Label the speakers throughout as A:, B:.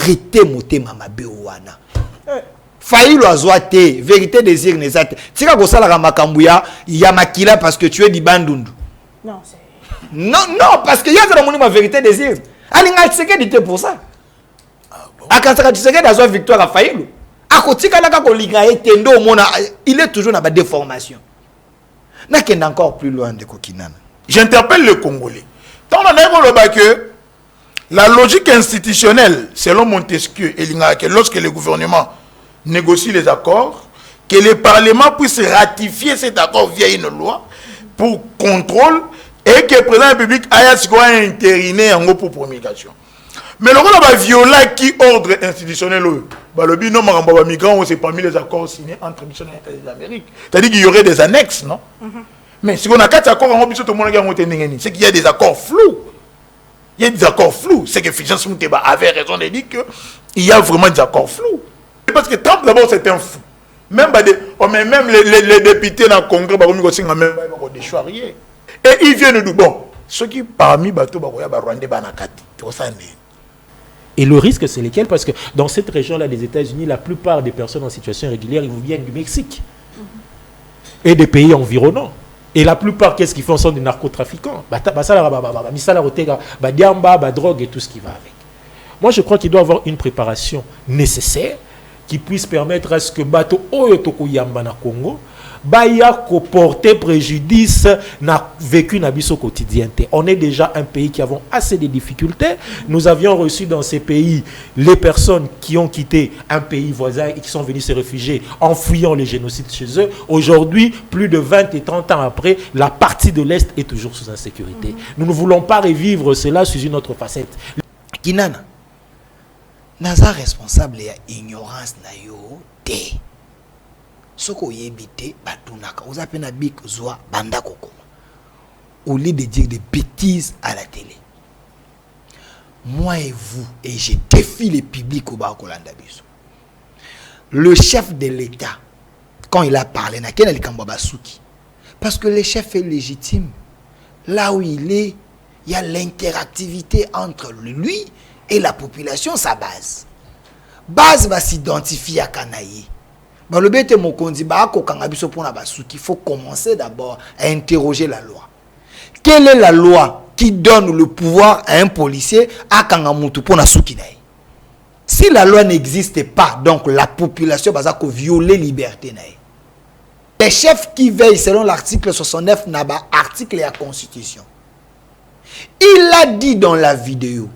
A: prêter motema mabe wana Faïlo azoate vérité désir nezate tika ko sala makambu ya makila parce que tu es di bandundu
B: non c'est
A: non parce que y a dans ma vérité désir alinga Tshisekedi était pour ça akasaka Tshisekedi azo victoire à Faïlo akotika laka ko linga etendo mona il est toujours dans la déformation n'a qu'un encore plus loin de Kokinana.
C: J'interpelle le Congolais. Tant on a que la logique institutionnelle, selon Montesquieu et Linga, que lorsque le gouvernement négocie les accords, que le Parlement puisse ratifier cet accord via une loi pour contrôle et que le président de la République ait intériné en haut pour promulgation. Mais le rôle va violer qui ordre institutionnel le binôme migrants c'est parmi les accords signés entre missionnaires et les Amériques. C'est-à-dire qu'il y aurait des annexes, non? Mais si on a 4 accords, c'est qu'il y a des accords flous. Il y a des accords flous. C'est que Fulgence Mouteba avait raison de dire qu'il y a vraiment des accords flous. Parce que Trump d'abord c'est un fou. Même les députés dans le Congrès ont des charriers. Et ils viennent du bon. Ceux qui parmi bateau Rwandais banakati.
D: Et le risque, c'est lesquels? Parce que dans cette région-là des États-Unis, la plupart des personnes en situation irrégulière, ils viennent du Mexique et des pays environnants. Et la plupart, qu'est-ce qu'ils font? Sont des narcotrafiquants. Drogue et tout ce qui va avec. Moi, je crois qu'il doit y avoir une préparation nécessaire qui puisse permettre à ce que bateau Oyotoko Yamba na Congo baya ko porter préjudice na vécu na biso quotidien. On est déjà un pays qui avons assez de difficultés. Nous avions reçu dans ces pays les personnes qui ont quitté un pays voisin et qui sont venus se réfugier en fuyant les génocides chez eux. Aujourd'hui, plus de 20 et 30 ans après, la partie de l'Est est toujours sous insécurité. Nous ne voulons pas revivre cela sous une autre facette.
A: Kinana, naza responsable ya ignorance na yo te. Soko yebite batunaka oza pena bik zwa banda kokoma au lieu de dire des bêtises à la télé. Moi et vous, et je défie le public au Bakolanda biso. Le chef de l'État, quand il a parlé, n'a qu'un Basuki, parce que le chef est légitime. Là où il est, il y a l'interactivité entre lui et la population, sa base. Base va s'identifier à Kanaï. Il faut commencer d'abord à interroger la loi. Quelle est la loi qui donne le pouvoir à un policier à Kangamutu pour Nasukinaï? Si la loi n'existe pas, donc la population va violer la liberté. Les chefs qui veillent selon l'article 69 Naba, article de la Constitution. Il a dit dans la vidéo.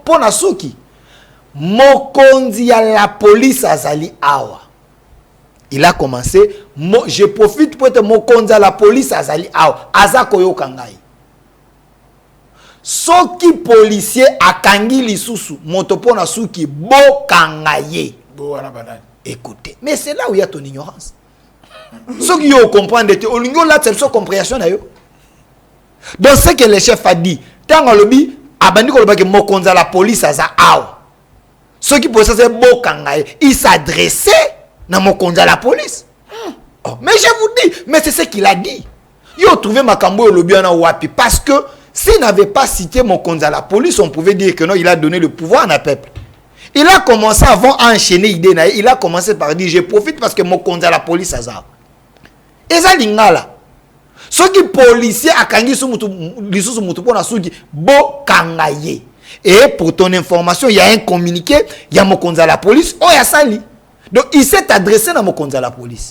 A: Pour Nasuki. Mokonzi ya la police azali awa. Il a commencé, je profite pour être mokonzi ya la police azali awa. Azako yo kangai. Soki policier akangi lisusu, motopona suki bo kangaye. Écoutez, mais c'est là où il y a ton ignorance. Soki yo comprendre, olingo la c'est compréhension na yo. Donc ce que le chef a dit, tant lobi abandi ko loba ke mokonzi ya la police aza awa. Ceux qui pensaient que il s'adressait à la police. Oh, mais je vous dis, mais c'est ce qu'il a dit. Il a trouvé Makambo et Lobiana Wapi. Parce que s'il n'avait pas cité Mokonza la police, on pouvait dire que non, il a donné le pouvoir à un peuple. Il a commencé avant à enchaîner l'idée. Il a commencé par dire je profite parce que Mokonza la police a ça. Et ça, l'ingala. Ceux qui policiers a kangi lisusu mutu pona suki bo kangaye. Et pour ton information, il y a un communiqué, il y a Mokonza la police, oh il y a Sali. Donc il s'est adressé à Mokonza la police.